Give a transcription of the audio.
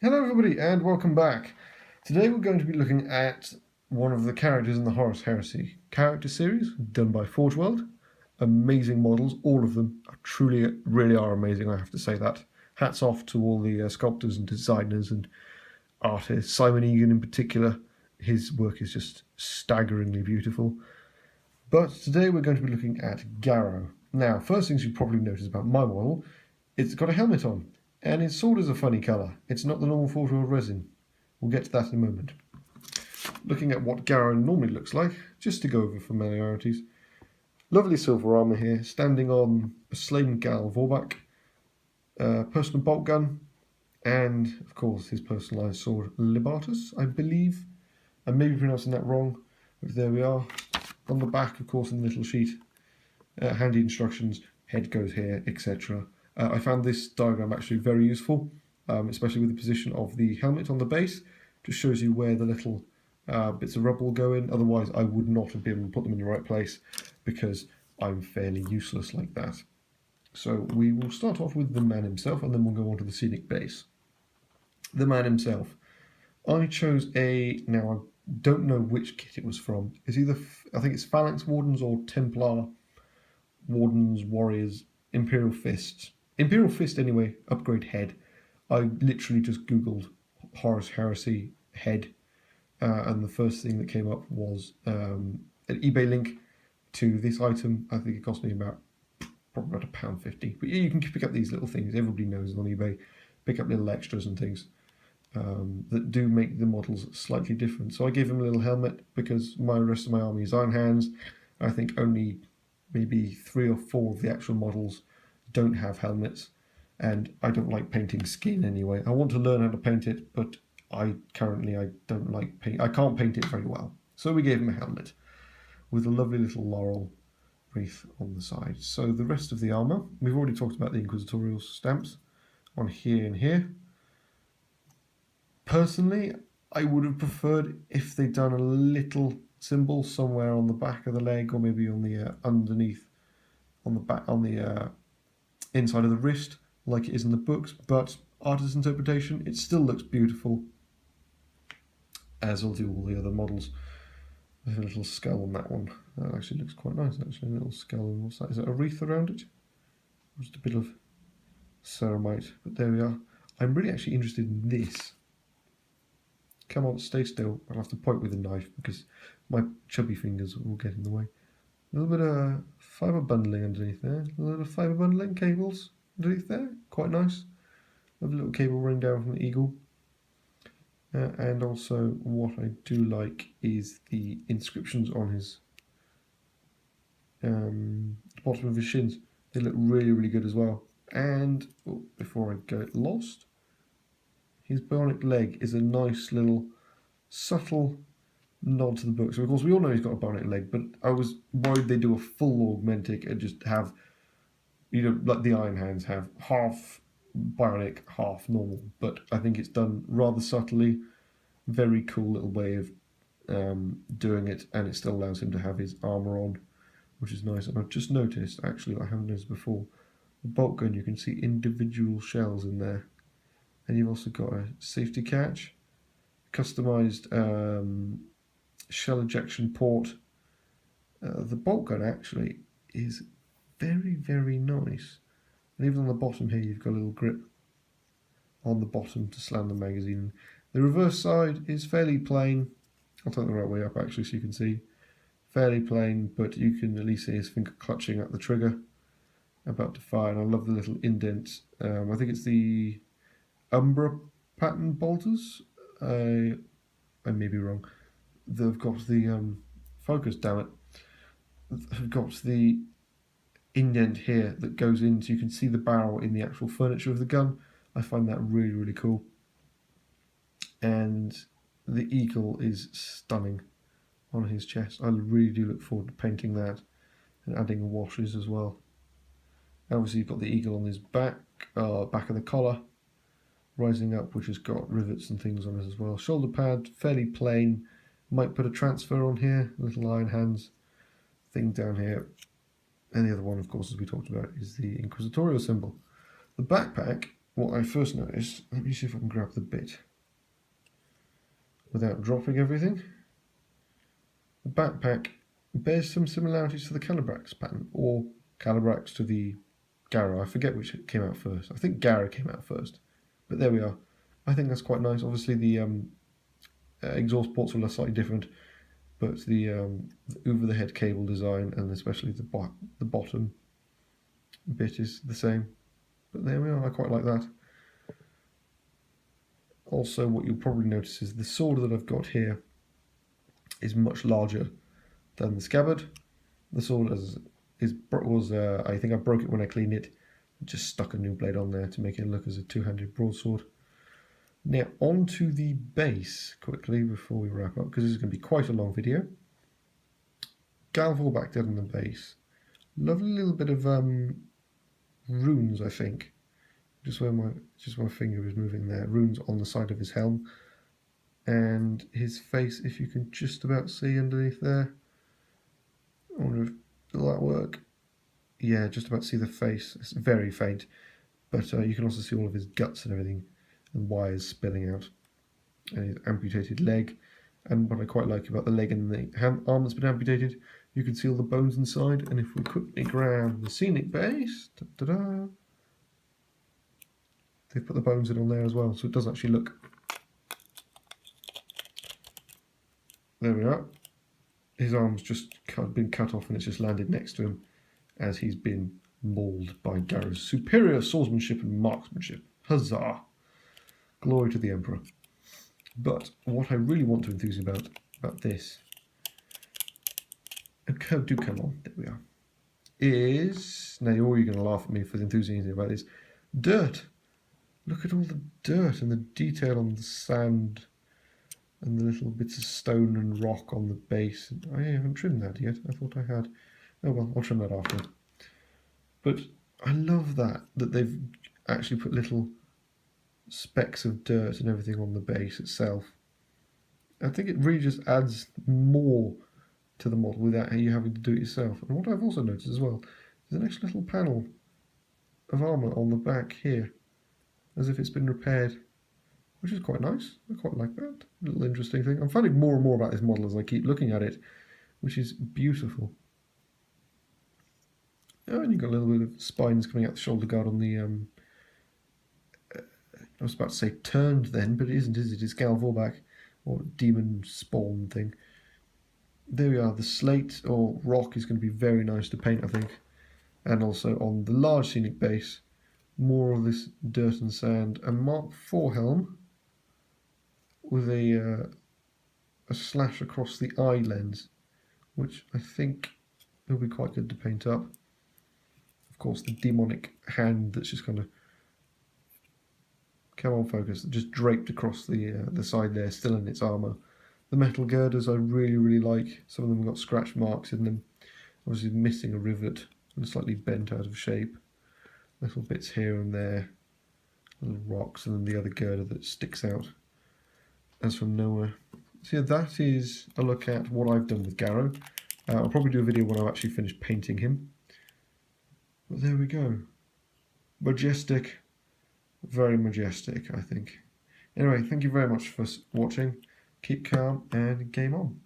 Hello everybody and welcome back. Today we're going to be looking at one of the characters in the Horus Heresy character series done by Forge World. Amazing models, all of them are really are amazing, I have to say that. Hats off to all the sculptors and designers and artists. Simon Egan in particular, his work is just staggeringly beautiful. But today we're going to be looking at Garro. Now, first things you probably noticed about my model, it's got a helmet on. And its sword is a funny colour. It's not the normal Forge World resin. We'll get to that in a moment. Looking at what Garro normally looks like, just to go over familiarities. Lovely silver armour here, standing on a slain Gal Vorbak, personal bolt gun, and of course his personalised sword Libatus, I believe. I may be pronouncing that wrong, but there we are. On the back, of course, in the little sheet, handy instructions, head goes here, etc. I found this diagram actually very useful, especially with the position of the helmet on the base. Just shows you where the little bits of rubble go in. Otherwise, I would not have been able to put them in the right place because I'm fairly useless like that. So we will start off with the man himself, and then we'll go on to the scenic base. The man himself. I chose now I don't know which kit it was from. It's either, I think it's Phalanx Wardens or Templar Wardens, Warriors, Imperial Fists. Imperial Fist anyway, upgrade head. I literally just googled Horus Heresy head, and the first thing that came up was an eBay link to this item. I think it cost me probably about £1.50. But you can pick up these little things. Everybody knows on eBay. Pick up little extras and things that do make the models slightly different. So I gave him a little helmet because my rest of my army is Iron Hands. I think only maybe 3 or 4 of the actual models don't have helmets, and I don't like painting skin anyway. I want to learn how to paint it, but I don't like paint. I can't paint it very well. So we gave him a helmet with a lovely little laurel wreath on the side. So the rest of the armor, we've already talked about the inquisitorial stamps on here and here. Personally, I would have preferred if they'd done a little symbol somewhere on the back of the leg, or maybe on the underneath, on the back, on the inside of the wrist, like it is in the books. But artist's interpretation, it still looks beautiful, as will do all the other models. There's a little skull on that one. That actually looks quite nice. Actually, a little skull. What's that? Is it a wreath around it? Or just a bit of ceramite? But there we are. I'm really actually interested in this. Come on, stay still. I'll have to point with a knife because my chubby fingers will get in the way. A little bit of fibre bundling underneath there. A little bit of fibre bundling cables underneath there. Quite nice. A little cable running down from the eagle. And also what I do like is the inscriptions on his bottom of his shins. They look really good as well. And before I get lost, his bionic leg is a nice little subtle nod to the book. So of course we all know he's got a bionic leg, but I was worried they do a full augmentic and just have, you know, like the Iron Hands have half bionic, half normal. But I think it's done rather subtly. Very cool little way of doing it, and it still allows him to have his armour on, which is nice. And I've just noticed, actually, I haven't noticed before, the bolt gun, you can see individual shells in there. And you've also got a safety catch, customised shell ejection port. The bolt gun actually is very nice. And even on the bottom here, you've got a little grip on the bottom to slam the magazine. The reverse side is fairly plain. I'll turn the right way up actually so you can see. Fairly plain, but you can at least see his finger clutching at the trigger, about to fire. And I love the little indent. I think it's the Umbra pattern bolters. I may be wrong. They've got the focus, damn it. They've got the indent here that goes in, so you can see the barrel in the actual furniture of the gun. I find that really cool. And the eagle is stunning on his chest. I really do look forward to painting that and adding washes as well. Obviously you've got the eagle on his back of the collar, rising up, which has got rivets and things on it as well. Shoulder pad, fairly plain. Might put a transfer on here, little Iron Hands thing down here. And the other one, of course, as we talked about, is the inquisitorial symbol. The backpack what I first noticed, let me see if I can grab the bit without dropping everything. The backpack bears some similarities to the Calabrax pattern, or Calabrax to the Garro. I forget which came out first. I think Garro came out first, but there we are. I think that's quite nice. Obviously the exhaust ports are slightly different, but the over-the-head cable design and especially the bottom bit is the same. But there we are, I quite like that. Also, what you'll probably notice is the sword that I've got here is much larger than the scabbard. The sword was I think I broke it when I cleaned it. Just stuck a new blade on there to make it look as a two-handed broadsword. Now onto the base quickly before we wrap up, because this is going to be quite a long video. Galval back dead on the base. Lovely little bit of runes, I think. Just where my finger is moving there. Runes on the side of his helm. And his face, if you can just about see underneath there. I wonder if will that work? Yeah, just about see the face. It's very faint. But you can also see all of his guts and everything. And wires spilling out. And his amputated leg. And what I quite like about the leg and the arm that's been amputated, you can see all the bones inside. And if we quickly grab the scenic base, they've put the bones in on there as well, so it does actually look. There we are. His arm's just been cut off and it's just landed next to him as he's been mauled by Garro's superior swordsmanship and marksmanship. Huzzah! Glory to the Emperor. But what I really want to enthuse about this, do come on, there we are, is, now you're going to laugh at me for the enthusiasm about this, dirt. Look at all the dirt and the detail on the sand and the little bits of stone and rock on the base. I haven't trimmed that yet. I thought I had. Oh well, I'll trim that after. But I love that they've actually put little specks of dirt and everything on the base itself. I think it really just adds more to the model without you having to do it yourself. And what I've also noticed as well is an extra little panel of armour on the back here, as if it's been repaired, which is quite nice. I quite like that. A little interesting thing. I'm finding more and more about this model as I keep looking at it, which is beautiful. Oh, and you've got a little bit of spines coming out the shoulder guard on the, I was about to say turned then, but it isn't, is it? It's Galvorback, or demon spawn thing. There we are. The slate or rock is going to be very nice to paint, I think. And also on the large scenic base, more of this dirt and sand. A Mark IV helm with a slash across the eye lens, which I think will be quite good to paint up. Of course, the demonic hand that's just kind of, come on focus, just draped across the side there, still in its armour. The metal girders I really, really like. Some of them have got scratch marks in them. Obviously missing a rivet and slightly bent out of shape. Little bits here and there, little rocks, and then the other girder that sticks out as from nowhere. So yeah, that is a look at what I've done with Garro. I'll probably do a video when I've actually finished painting him. But there we go. Majestic, very majestic, I think. Anyway, thank you very much for watching. Keep calm and game on.